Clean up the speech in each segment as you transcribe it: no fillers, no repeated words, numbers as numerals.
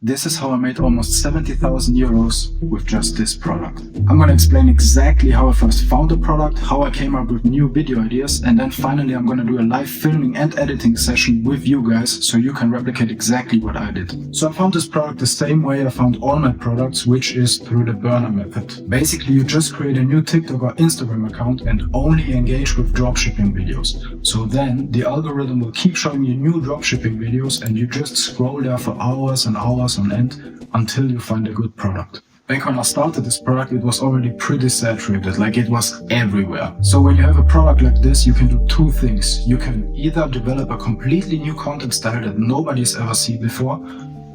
This is how I made almost 70,000 euros with just this product. I'm gonna explain exactly how I first found the product, how I came up with new video ideas, and then finally I'm gonna do a live filming and editing session with you guys so you can replicate exactly what I did. So I found this product the same way I found all my products, which is through the burner method. Basically, you just create a new TikTok or Instagram account and only engage with dropshipping videos. So then the algorithm will keep showing you new dropshipping videos and you just scroll there for hours and hours on end until you find a good product. Back when I started this product, it was already pretty saturated, like it was everywhere. So when you have a product like this, you can do two things. You can either develop a completely new content style that nobody's ever seen before,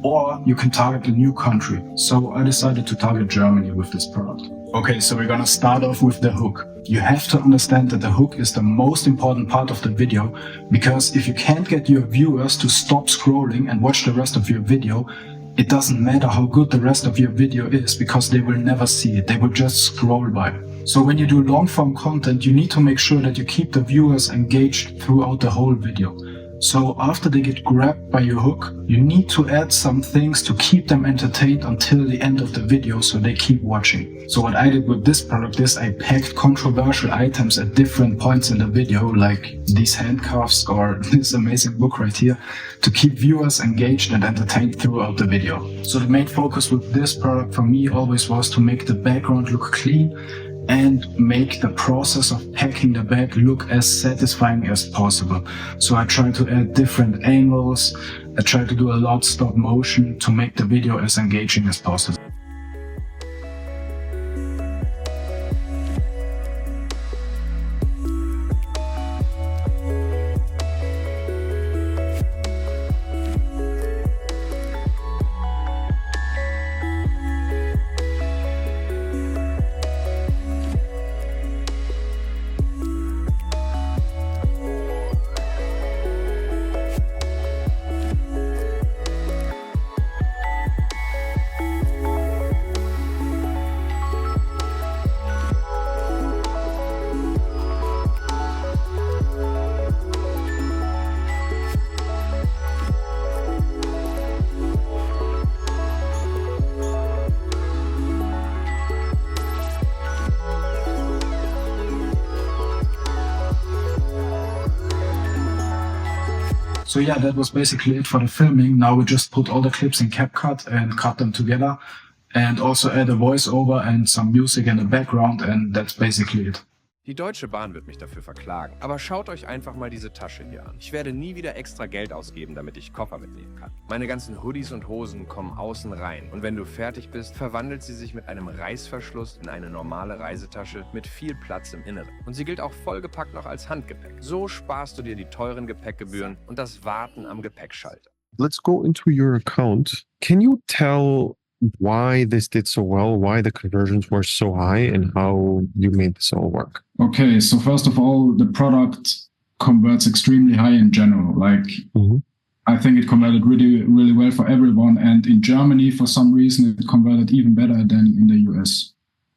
or you can target a new country. So I decided to target Germany with this product. Okay, so we're gonna start off with the hook. You have to understand that the hook is the most important part of the video, because if you can't get your viewers to stop scrolling and watch the rest of your video, it doesn't matter how good the rest of your video is, because they will never see it. They will just scroll by. So when you do long form content, you need to make sure that you keep the viewers engaged throughout the whole video. So after they get grabbed by your hook, you need to add some things to keep them entertained until the end of the video so they keep watching. So what I did with this product is I packed controversial items at different points in the video, like these handcuffs or this amazing book right here, to keep viewers engaged and entertained throughout the video. So the main focus with this product for me always was to make the background look clean and make the process of packing the bag look as satisfying as possible. So I try to add different angles, I try to do a lot stop motion to make the video as engaging as possible. So yeah, that was basically it for the filming. Now we just put all the clips in CapCut and cut them together, and also add a voiceover and some music in the background, and that's basically it. Die Deutsche Bahn wird mich dafür verklagen, aber schaut euch einfach mal diese Tasche hier an. Ich werde nie wieder extra Geld ausgeben, damit ich Koffer mitnehmen kann. Meine ganzen Hoodies und Hosen kommen außen rein und wenn du fertig bist, verwandelt sie sich mit einem Reißverschluss in eine normale Reisetasche mit viel Platz im Inneren. Und sie gilt auch vollgepackt noch als Handgepäck. So sparst du dir die teuren Gepäckgebühren und das Warten am Gepäckschalter. Let's go into your account. Can you tell why this did so well, why the conversions were so high, and how you made this all work? Okay, so first of all, the product converts extremely high in general. Like, I think it converted really, really well for everyone. And in Germany, for some reason, it converted even better than in the US.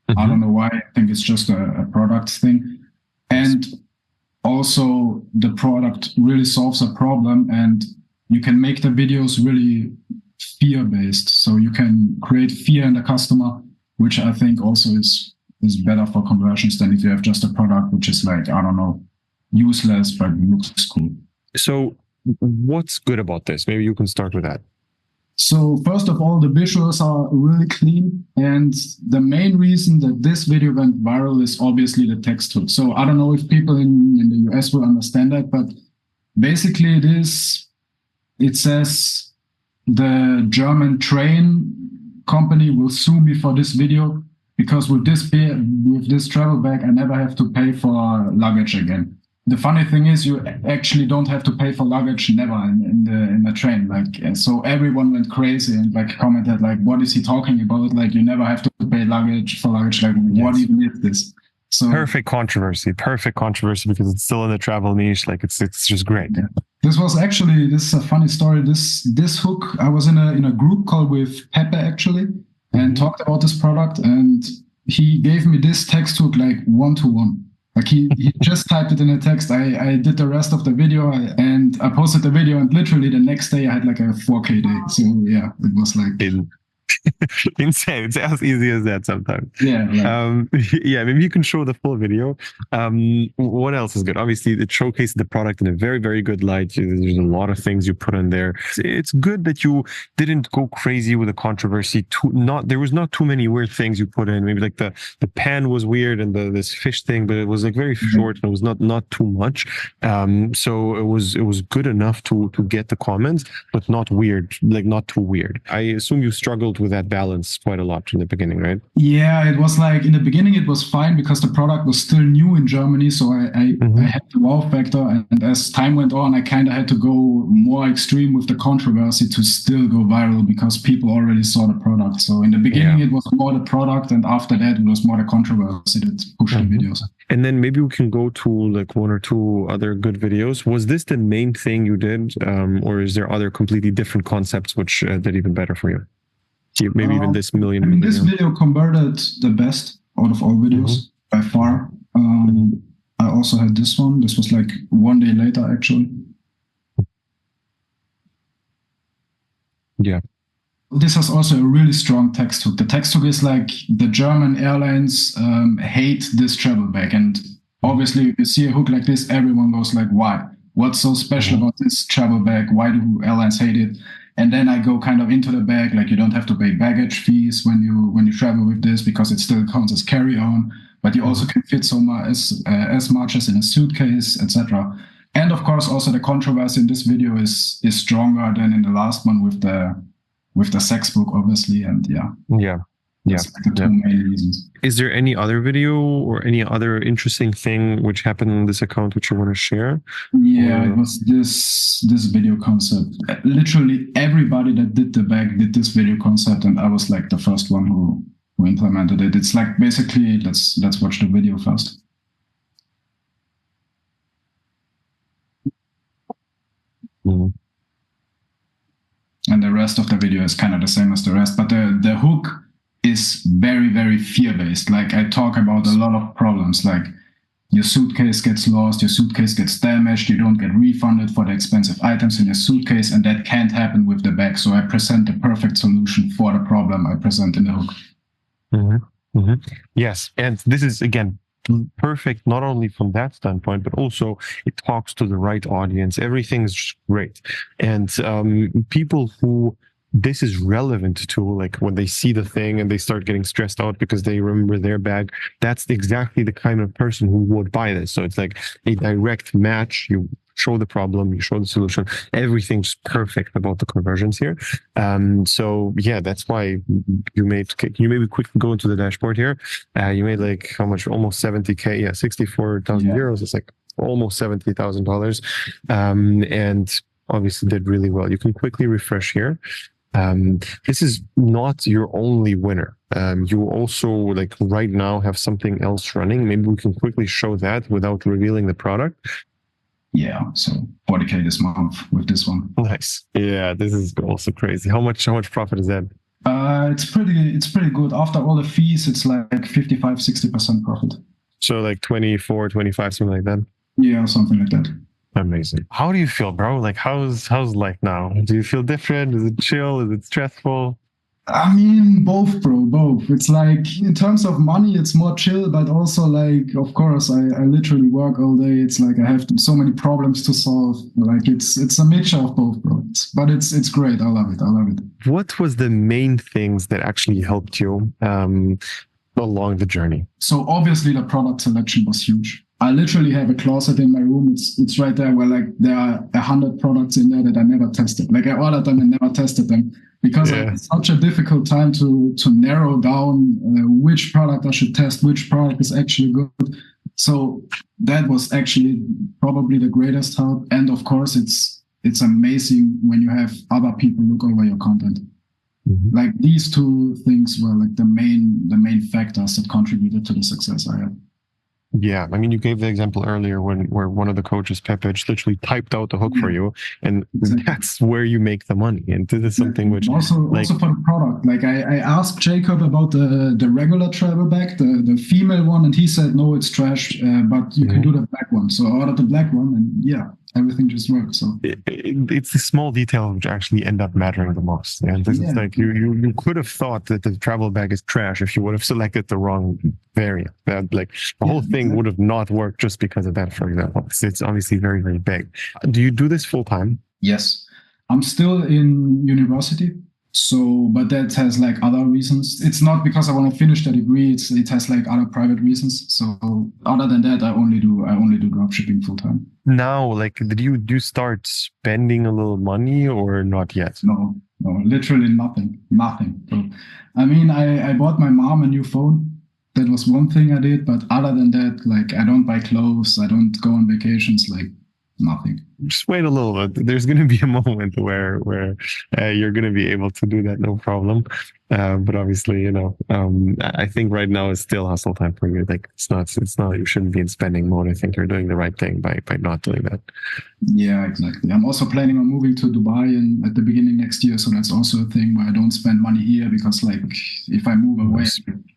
I don't know why. I think it's just a product thing. And also, the product really solves a problem, and you can make the videos really fear-based. So you can create fear in the customer, which I think also is better for conversions than if you have just a product which is like, I don't know, useless but looks cool. So what's good about this? Maybe you can start with that. So first of all, the visuals are really clean, and the main reason that this video went viral is obviously the text hook. So I don't know if people in the US will understand that, but basically it says the German train company will sue me for this video because with this travel bag I never have to pay for luggage again. The funny thing is you actually don't have to pay for luggage never in the train. Like, so everyone went crazy and like commented like, what is he talking about? Like, you never have to pay luggage for luggage. Like, what even is this? So perfect controversy because it's still in the travel niche. Like it's just great. Yeah. This is a funny story. This hook, I was in a group call with Pepe actually and talked about this product, and he gave me this text hook like 1-to-1. Like he just typed it in a text. I did the rest of the video and I posted the video, and literally the next day I had like a 4K day. So yeah, it was like insane. It's as easy as that sometimes. Yeah. Yeah, maybe you can show the full video. What else is good? Obviously, it showcases the product in a very, very good light. There's a lot of things you put in there. It's good that you didn't go crazy with the controversy. There was not too many weird things you put in. Maybe like the pan was weird and this fish thing, but it was like very short and it was not too much. So it was good enough to get the comments, but not weird, like not too weird. I assume you struggled with that balance quite a lot in the beginning, right? Yeah, it was like in the beginning it was fine because the product was still new in Germany, so I had the wow factor, and as time went on, I kind of had to go more extreme with the controversy to still go viral because people already saw the product. So in the beginning it was more the product, and after that it was more the controversy that pushed the videos. And then maybe we can go to like one or two other good videos. Was this the main thing you did, or is there other completely different concepts which did even better for you? Maybe even this million. I mean, this video converted the best out of all videos by far. I also had this one. This was like 1 day later, actually. Yeah. This has also a really strong text hook. The text hook is like the German airlines hate this travel bag. And obviously, if you see a hook like this, everyone goes like, why? What's so special about this travel bag? Why do airlines hate it? And then I go kind of into the bag, like you don't have to pay baggage fees when you travel with this because it still counts as carry-on, but you also can fit so much as much as in a suitcase, etc. And of course, also the controversy in this video is stronger than in the last one with the sex book, obviously, and yeah. That's like the two main reasons. Is there any other video or any other interesting thing which happened on this account which you want to share? Yeah, it was this video concept. Literally everybody that did the bag did this video concept, and I was like the first one who implemented it. It's like basically let's watch the video first. And the rest of the video is kind of the same as the rest, but the hook is very, very fear-based. Like I talk about a lot of problems, like your suitcase gets lost, your suitcase gets damaged, you don't get refunded for the expensive items in your suitcase, and that can't happen with the bag. So I present the perfect solution for the problem I present in the hook. Yes, and this is, again, perfect not only from that standpoint, but also it talks to the right audience. Everything's great. And people who this is relevant to, like when they see the thing and they start getting stressed out because they remember their bag, that's exactly the kind of person who would buy this. So it's like a direct match. You show the problem, you show the solution, everything's perfect about the conversions here. So yeah, that's why you maybe quickly go into the dashboard here. You made like how much? Almost 70K. Yeah, 64,000 euros. It's like almost $70,000. And obviously did really well. You can quickly refresh here. This is not your only winner. You also, like right now, have something else running. Maybe we can quickly show that without revealing the product. Yeah, so 40K this month with this one. Nice. Yeah, this is also crazy. How much profit is that? It's pretty good. After all the fees, it's like 55-60% profit. So like 24, 25, something like that? Yeah, something like that. Amazing. How do you feel, bro? Like how's life now? Do you feel different? Is it chill? Is it stressful? I mean, both, bro, both. It's like, in terms of money, it's more chill, but also like, of course, I literally work all day. It's like I have so many problems to solve. Like it's a mixture of both, bro. But it's great. I love it. What was the main things that actually helped you along the journey? So obviously the product selection was huge. I literally have a closet in my room. It's right there where like there are 100 products in there that I never tested. Like I ordered them and never tested them because it's such a difficult time to narrow down which product I should test, which product is actually good. So that was actually probably the greatest help. And of course, it's amazing when you have other people look over your content. Like these two things were like the main factors that contributed to the success I had. Yeah, I mean, you gave the example earlier where one of the coaches, Pepe, just literally typed out the hook for Yeah, you, and exactly. that's where you make the money. And this is something which, like, Also for the product, like I asked Jacob about the regular travel bag, the female one, and he said no, it's trash, but you can do the black one. So I ordered the black one, and yeah, everything just worked. So it's the small details which actually end up mattering the most. And this is like you could have thought that the travel bag is trash if you would have selected the wrong variant. That like the whole thing would have not worked just because of that. For example, it's obviously very, very big. Do you do this full time? Yes, I'm still in university. So, but that has like other reasons. It's not because I want to finish the degree. It has like other private reasons. So, other than that, I only do dropshipping full time. Now, like, do you start spending a little money or not yet? No, literally nothing. So, I mean, I bought my mom a new phone. That was one thing I did, but other than that, like, I don't buy clothes. I don't go on vacations. Like, nothing. Just wait a little bit. There's going to be a moment where you're going to be able to do that, no problem. But obviously, you know, I think right now is still hustle time for you. Like it's not. You shouldn't be in spending mode. I think you're doing the right thing by not doing that. Yeah, exactly. I'm also planning on moving to Dubai at the beginning next year, so that's also a thing where I don't spend money here because, like, if I move away,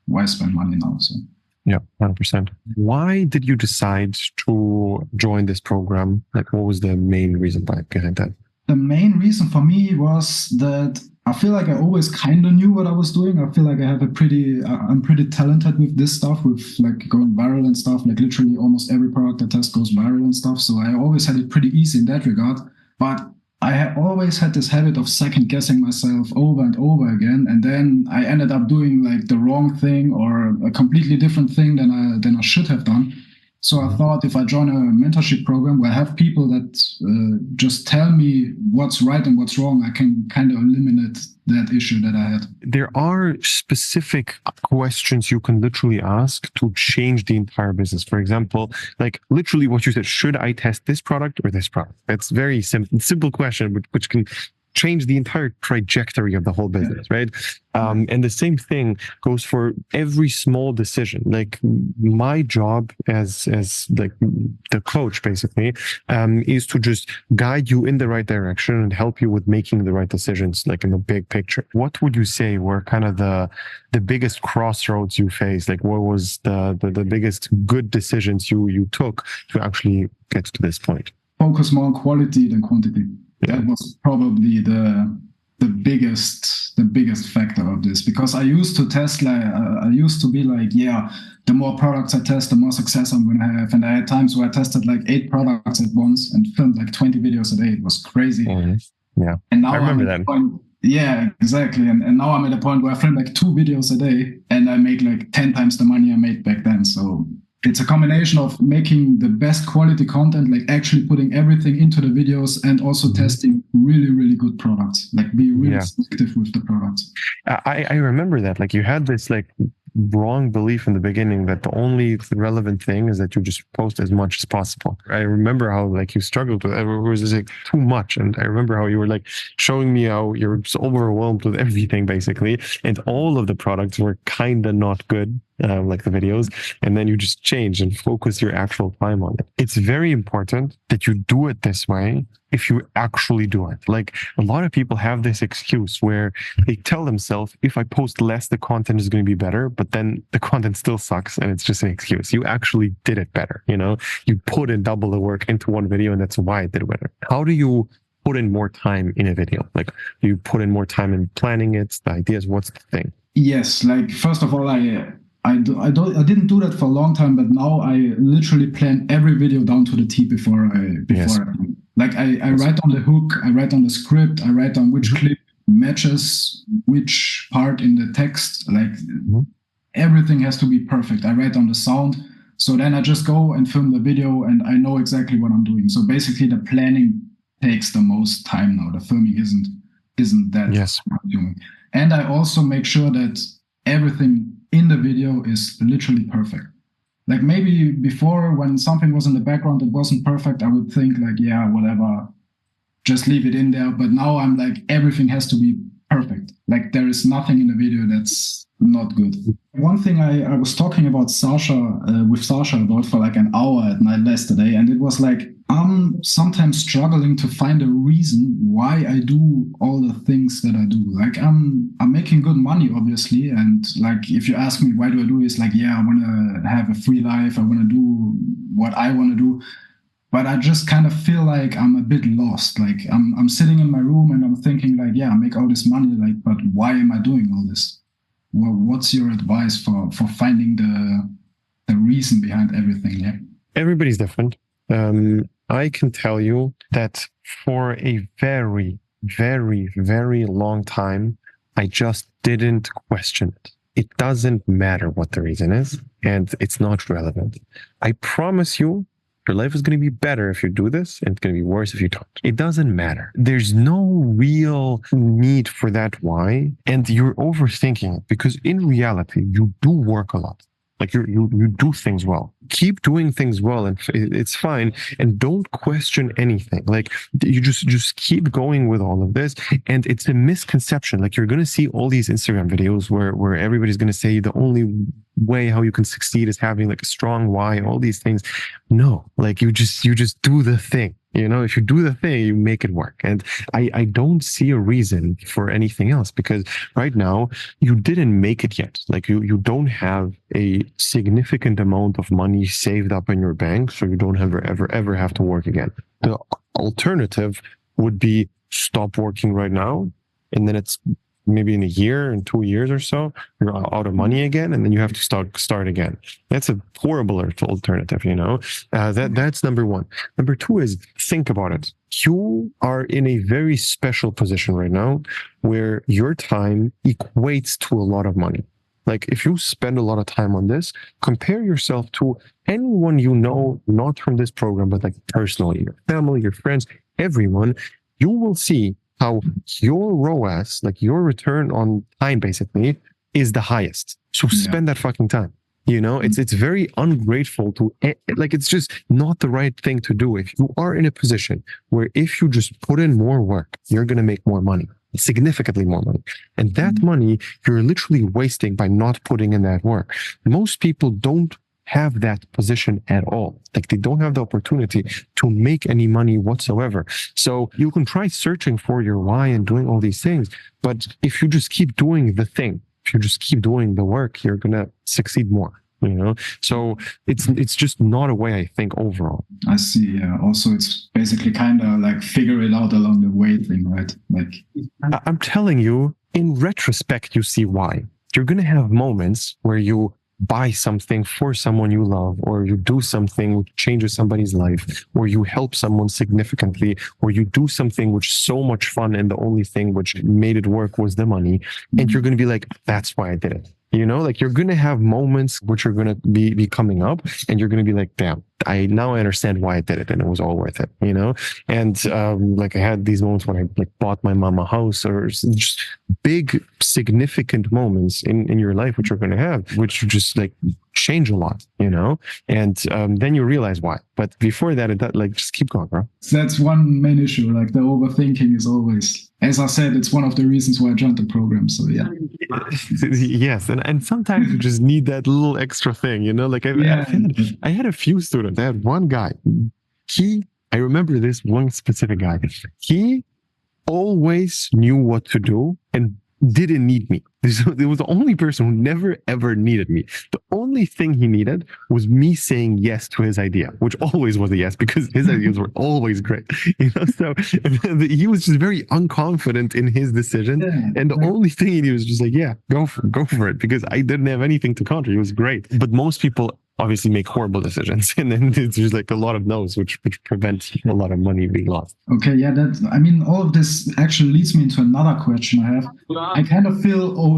why spend money now? So. Yeah, 100%. Why did you decide to join this program? Like, what was the main reason behind that? The main reason for me was that I feel like I always kind of knew what I was doing. I feel like I'm pretty talented with this stuff, with like going viral and stuff. Like literally almost every product I test goes viral and stuff. So I always had it pretty easy in that regard. But I had always had this habit of second guessing myself over and over again, and then I ended up doing like the wrong thing or a completely different thing than I should have done. So I thought if I join a mentorship program where I have people that just tell me what's right and what's wrong, I can kind of eliminate that issue that I had. There are specific questions you can literally ask to change the entire business. For example, like literally what you said, should I test this product or this product? That's very simple question, which can change the entire trajectory of the whole business, right? And the same thing goes for every small decision. Like my job as like the coach basically is to just guide you in the right direction and help you with making the right decisions, like in the big picture. What would you say were kind of the biggest crossroads you faced? Like what was the biggest good decisions you took to actually get to this point? Focus more on quality than quantity. That was probably the biggest factor of this, because I used to test like I used to be like, yeah, the more products I test, the more success I'm gonna have. And I had times where I tested like 8 products at once and filmed like 20 videos a day. It was crazy. Yeah, and now I remember that. Yeah, exactly. And now I'm at a point where I film like 2 videos a day and I make like 10 times the money I made back then. So it's a combination of making the best quality content, like actually putting everything into the videos and also testing really, really good products, like be really selective with the products. I remember that, like you had this like wrong belief in the beginning that the only relevant thing is that you just post as much as possible. I remember how like you struggled with it. It was just like too much. And I remember how you were like showing me how you're so overwhelmed with everything basically. And all of the products were kind of not good. Like the videos, and then you just change and focus your actual time on it. It's very important that you do it this way if you actually do it. Like a lot of people have this excuse where they tell themselves, if I post less, the content is going to be better, but then the content still sucks and it's just an excuse. You actually did it better, you know? You put in double the work into one video and that's why it did better. How do you put in more time in a video? Like you put in more time in planning it, the ideas, what's the thing? Yes, like first of all, I didn't do that for a long time, but now I literally plan every video down to the T before I like I write on the hook, I write on the script, I write on which clip matches which part in the text. Like everything has to be perfect. I write on the sound, so then I just go and film the video and I know exactly what I'm doing. So basically the planning takes the most time now. The filming isn't that doing. And I also make sure that everything in the video is literally perfect. Like maybe before, when something was in the background that wasn't perfect, I would think like, yeah, whatever, just leave it in there. But now I'm like, everything has to be perfect. Like there is nothing in the video Not good. One thing I was talking about Sasha, with Sasha about for like an hour at night yesterday, and it was like, I'm sometimes struggling to find a reason why I do all the things that I do. Like I'm making good money, obviously. And like, if you ask me, why do I do this? Like, yeah, I want to have a free life. I want to do what I want to do. But I just kind of feel like I'm a bit lost. Like I'm sitting in my room and I'm thinking like, yeah, I make all this money. Like, but why am I doing all this? What's your advice for finding the reason behind everything? Yeah, Everybody's different. I can tell you that for a very, very, very long time, I just didn't question it. It doesn't matter what the reason is, and it's not relevant. I promise you, your life is going to be better if you do this, and it's going to be worse if you don't. It doesn't matter. There's no real need for that why, and you're overthinking it because in reality, you do work a lot. Like you do things well. Keep doing things well, and it's fine. And don't question anything. Like you just keep going with all of this. And it's a misconception. Like you're gonna see all these Instagram videos where everybody's gonna say the only way how you can succeed is having like a strong why and all these things. No, like you just do the thing. You know, if you do the thing, you make it work. And I don't see a reason for anything else because right now you didn't make it yet. Like you don't have a significant amount of money saved up in your bank, so you don't ever have to work again. The alternative would be stop working right now, and then it's maybe in a year and 2 years or so, you're out of money again, and then you have to start again. That's a horrible alternative, you know. That's number one. Number two is think about it. You are in a very special position right now, where your time equates to a lot of money. Like if you spend a lot of time on this, compare yourself to anyone you know, not from this program, but like personally, your family, your friends, everyone. You will see how your ROAS, like your return on time basically, is the highest. So spend that fucking time. You know, it's very ungrateful to, like, it's just not the right thing to do. If you are in a position where if you just put in more work, you're going to make more money, significantly more money. And that money you're literally wasting by not putting in that work. Most people don't have that position at all. Like they don't have the opportunity to make any money whatsoever. So you can try searching for your why and doing all these things. But if you just keep doing the thing, if you just keep doing the work, you're going to succeed more, you know? So it's just not a way, I think, overall. I see. Yeah. Also, it's basically kind of like figure it out along the way thing, right? Like I'm telling you, in retrospect, you see why. You're going to have moments where you buy something for someone you love, or you do something which changes somebody's life, or you help someone significantly, or you do something which is so much fun and the only thing which made it work was the money. And you're going to be like, that's why I did it. You know, like you're going to have moments which are going to be coming up, and you're going to be like, damn, I understand why I did it, and it was all worth it, you know? And like I had these moments when I like bought my mom a house, or just big significant moments in your life which you're going to have, which just like change a lot, you know? And then you realize why. But before that, like just keep going, bro. That's one main issue. Like the overthinking is always, as I said, it's one of the reasons why I joined the program. So yeah. Yes, and sometimes you just need that little extra thing, you know. Like I had a few students. I had one guy. I remember this one specific guy. He always knew what to do and didn't need me. There was the only person who never ever needed me. The only thing he needed was me saying yes to his idea, which always was a yes because his ideas were always great. You know, so he was just very unconfident in his decision, and the only thing he did was just like, yeah, go for it, because I didn't have anything to counter. It was great, but most people obviously make horrible decisions, and then it's just like a lot of no's, which prevents a lot of money being lost. Okay, yeah, I mean, all of this actually leads me into another question I have. I kind of feel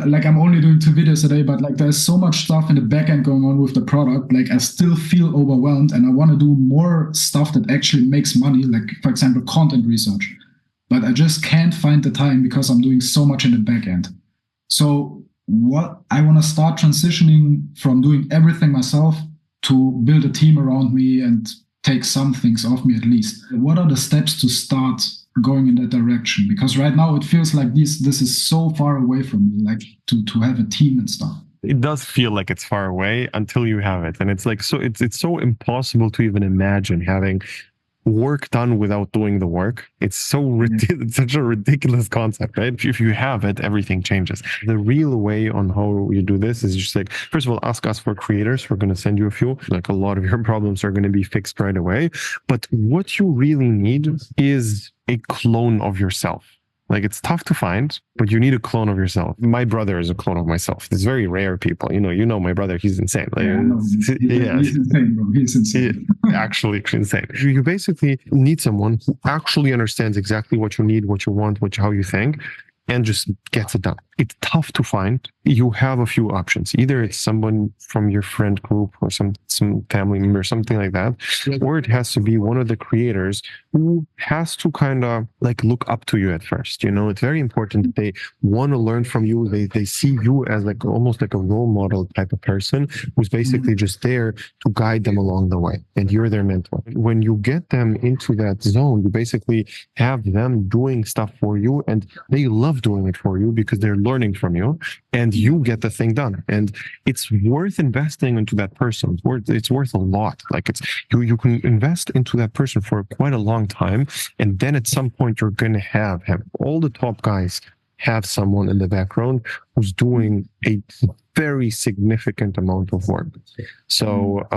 like I'm only doing 2 videos a day, but like there's so much stuff in the back end going on with the product. Like I still feel overwhelmed, and I want to do more stuff that actually makes money, like for example, content research. But I just can't find the time because I'm doing so much in the back end. So what I want to start transitioning from doing everything myself to build a team around me and take some things off me at least. What are the steps to start going in that direction? Because right now it feels like this is so far away from me, like to have a team and stuff. It does feel like it's far away until you have it, and it's like it's so impossible to even imagine having work done without doing the work. It's so it's such a ridiculous concept, right? If you have it, everything changes. The real way on how you do this is just like, first of all, ask us for creators. We're going to send you a few. Like, a lot of your problems are going to be fixed right away. But what you really need is a clone of yourself. Like, it's tough to find, but you need a clone of yourself. My brother is a clone of myself. It's very rare, people. You know my brother. He's insane. Like, he's insane, bro. He's insane. Actually insane. You basically need someone who actually understands exactly what you need, what you want, how you think, and just gets it done. It's tough to find. You have a few options. Either it's someone from your friend group or some family member, something like that, or it has to be one of the creators who has to kind of like look up to you at first. It's very important that they want to learn from you. They see you as like almost like a role model type of person who's basically just there to guide them along the way, and you're their mentor. When you get them into that zone, you basically have them doing stuff for you, and they love doing it for you because they're learning from you, and you get the thing done. And it's worth investing into that person. It's worth a lot. Like, it's you can invest into that person for quite a long time, and then at some point you're going to have all the top guys have someone in the background who's doing a very significant amount of work. So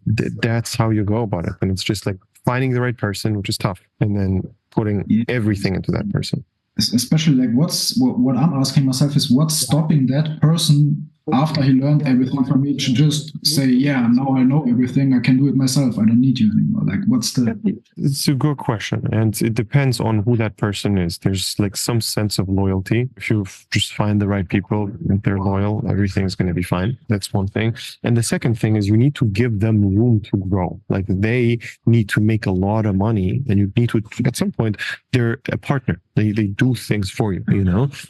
that's how you go about it. And it's just like finding the right person, which is tough, and then putting everything into that person. Especially like what I'm asking myself is, what's stopping that person after he learned everything from me to just say, yeah, now I know everything, I can do it myself, I don't need you anymore? Like, It's a good question, and it depends on who that person is. There's like some sense of loyalty. If you just find the right people and they're loyal, everything's going to be fine. That's one thing. And the second thing is, you need to give them room to grow. Like, they need to make a lot of money, and you need to, at some point, they're a partner. They do things for you,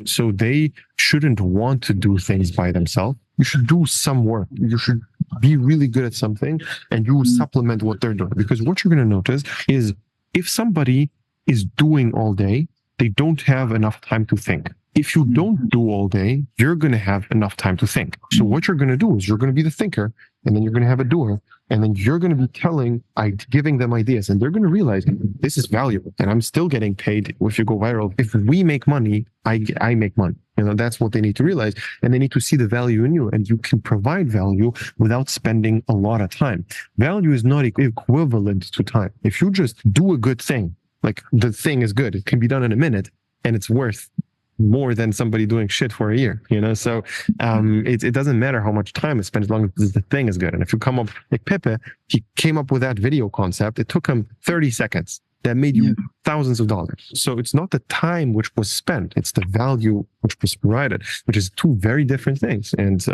so they shouldn't want to do things by themselves. You should do some work. You should be really good at something, and you supplement what they're doing. Because what you're going to notice is, if somebody is doing all day, they don't have enough time to think. If you don't do all day, you're going to have enough time to think. So what you're going to do is, you're going to be the thinker, and then you're going to have a doer, and then you're going to be giving them ideas, and they're going to realize this is valuable, and I'm still getting paid if you go viral. If we make money, I make money. That's what they need to realize, and they need to see the value in you, and you can provide value without spending a lot of time. Value is not equivalent to time. If you just do a good thing, like, the thing is good, it can be done in a minute, and it's worth more than somebody doing shit for a year, so it doesn't matter how much time is spent, as long as the thing is good. And if you come up like Pepe, he came up with that video concept, it took him 30 seconds. That made you thousands of dollars. So it's not the time which was spent, it's the value which was provided, which is two very different things. And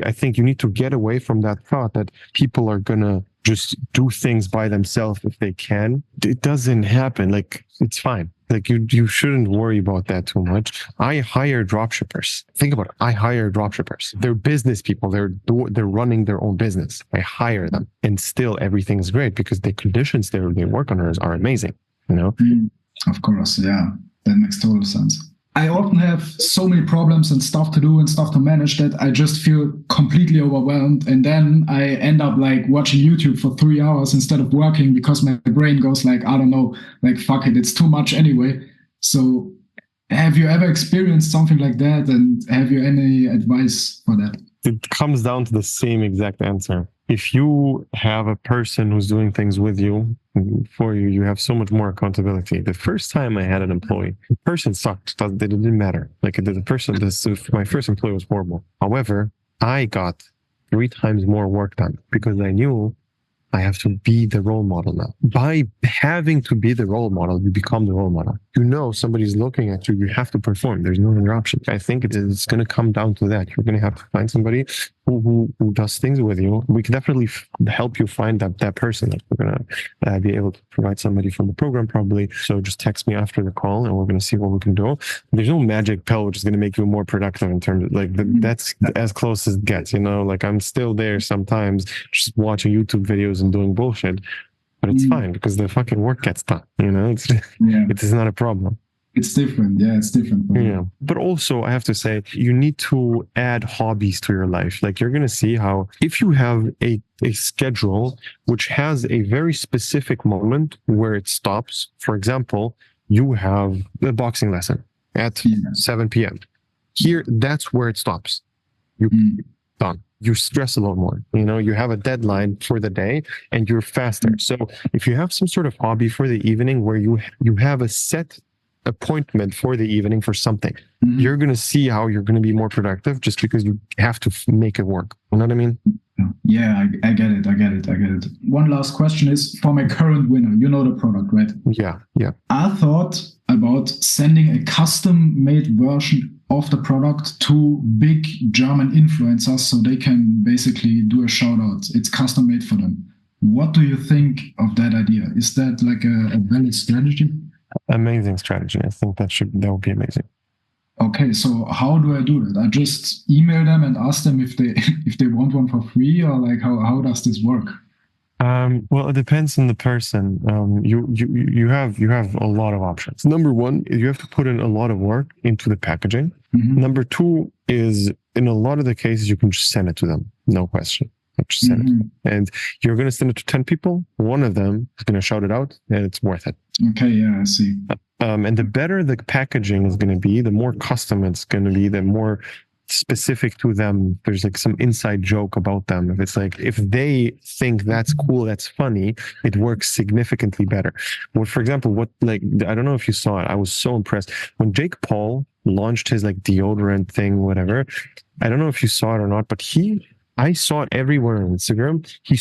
I think you need to get away from that thought that people are gonna just do things by themselves if they can. It doesn't happen. Like, it's fine. Like, you shouldn't worry about that too much. I hire dropshippers. Think about it. I hire dropshippers. They're business people. They're running their own business. I hire them, and still everything is great because the conditions they work on are amazing. Of course, yeah, that makes total sense. I often have so many problems and stuff to do and stuff to manage that I just feel completely overwhelmed. And then I end up like watching YouTube for 3 hours instead of working, because my brain goes like, I don't know, like, fuck it, it's too much anyway. So have you ever experienced something like that? And have you any advice for that? It comes down to the same exact answer. If you have a person who's doing things with you, for you, you have so much more accountability. The first time I had an employee, the person sucked. It didn't matter. Like, my first employee was horrible. However, I got 3 times more work done because I knew I have to be the role model now. By having to be the role model, you become the role model. Somebody's looking at you, you have to perform. There's no other option. I think it's going to come down to that. You're going to have to find somebody who does things with you. We can definitely help you find that person. Like, we're going to be able to provide somebody from the program probably. So just text me after the call, and we're going to see what we can do. There's no magic pill which is going to make you more productive in terms of that's as close as it gets. Like, I'm still there sometimes just watching YouTube videos and doing bullshit. but it's fine because the fucking work gets done. It's it is not a problem. It's different. Yeah, it's different. Yeah. But also, I have to say, you need to add hobbies to your life. Like, you're going to see how if you have a schedule which has a very specific moment where it stops, for example, you have a boxing lesson at 7 p.m. Here, that's where it stops. You done. You stress a lot more. You have a deadline for the day and you're faster. So if you have some sort of hobby for the evening where you have a set appointment for the evening for something, you're going to see how you're going to be more productive just because you have to make it work. You know what I mean? Yeah, I get it. One last question is for my current winner. You know the product, right? Yeah. I thought about sending a custom-made version of the product to big German influencers so they can basically do a shout-out. It's custom-made for them. What do you think of that idea? Is that like a valid strategy? Amazing strategy. I think that would be amazing. Okay, so how do I do that? I just email them and ask them if they want one for free, or like how does this work? Well, it depends on the person. You have a lot of options. Number one, you have to put in a lot of work into the packaging. Number two is, in a lot of the cases, you can just send it to them, no question. Just send it. And you're going to send it to 10 people. One of them is going to shout it out, and it's worth it. Okay, yeah, I see. And the better the packaging is going to be, the more custom it's going to be, the more specific to them. There's like some inside joke about them. If it's like, if they think that's cool, that's funny, it works significantly better. Well, for example, I don't know if you saw it. I was so impressed when Jake Paul launched his like deodorant thing, whatever. I don't know if you saw it or not, but I saw it everywhere on Instagram. He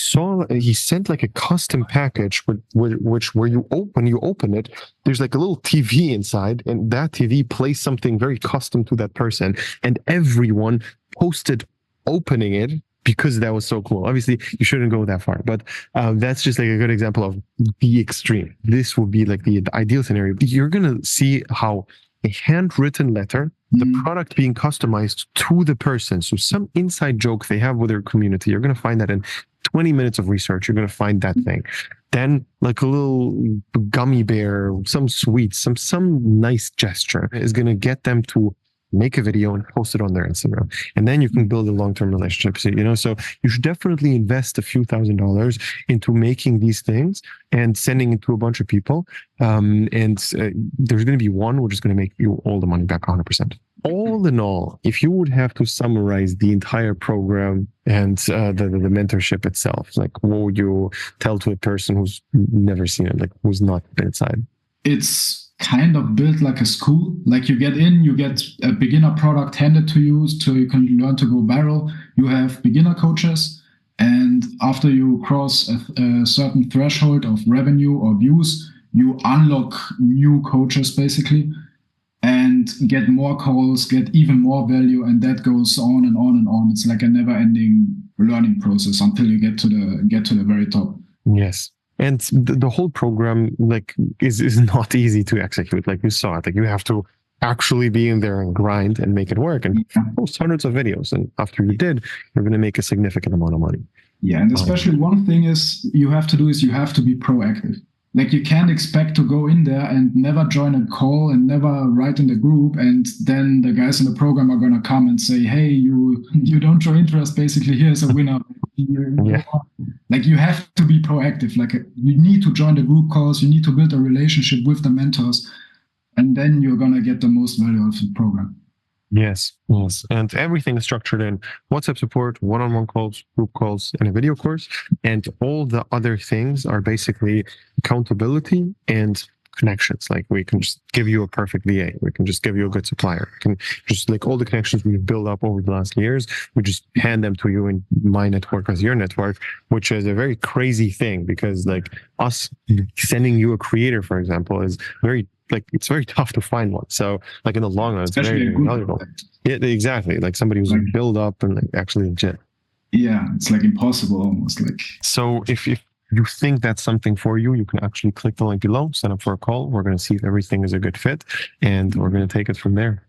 sent like a custom package where you open it, there's like a little TV inside, and that TV plays something very custom to that person. And everyone posted opening it because that was so cool. Obviously, you shouldn't go that far, but that's just like a good example of the extreme. This would be like the ideal scenario. You're going to see how a handwritten letter, the product being customized to the person. So some inside joke they have with their community, you're going to find that in 20 minutes of research, you're going to find that thing. Then like a little gummy bear, some sweets, some nice gesture is going to get them to make a video and post it on their Instagram. And then you can build a long-term relationship. So you should definitely invest a few $1,000s into making these things and sending it to a bunch of people. There's going to be one which is going to make you all the money back 100%. All in all, if you would have to summarize the entire program and the mentorship itself, like what would you tell to a person who's never seen it, like who's not been inside? It's kind of built like a school. Like you get in, you get a beginner product handed to you so you can learn to go viral. You have beginner coaches, and after you cross a certain threshold of revenue or views, you unlock new coaches basically and get more calls, get even more value, and that goes on and on and on. It's like a never-ending learning process until you get to the very top. Yes. And the whole program is not easy to execute. Like you saw it, like you have to actually be in there and grind and make it work and post hundreds of videos. And after you did, you're going to make a significant amount of money. Yeah. And especially one thing you have to be proactive. Like you can't expect to go in there and never join a call and never write in the group, and then the guys in the program are gonna come and say, "Hey, you don't show interest. Basically, here's a winner." Like you have to be proactive. Like you need to join the group calls. You need to build a relationship with the mentors, and then you're gonna get the most value out of the program. Yes. And everything is structured in WhatsApp support, one-on-one calls, group calls, and a video course. And all the other things are basically accountability and connections. Like we can just give you a perfect VA. We can just give you a good supplier. We can just like all the connections we've built up over the last years, we just hand them to you in my network as your network, which is a very crazy thing because like us sending you a creator, for example, is it's very tough to find one. So like in the long run, it's very valuable. Yeah, exactly. Like somebody who's like build up and like actually legit. Yeah, it's like impossible almost. Like so if you think that's something for you, you can actually click the link below, sign up for a call. We're going to see if everything is a good fit, and we're going to take it from there.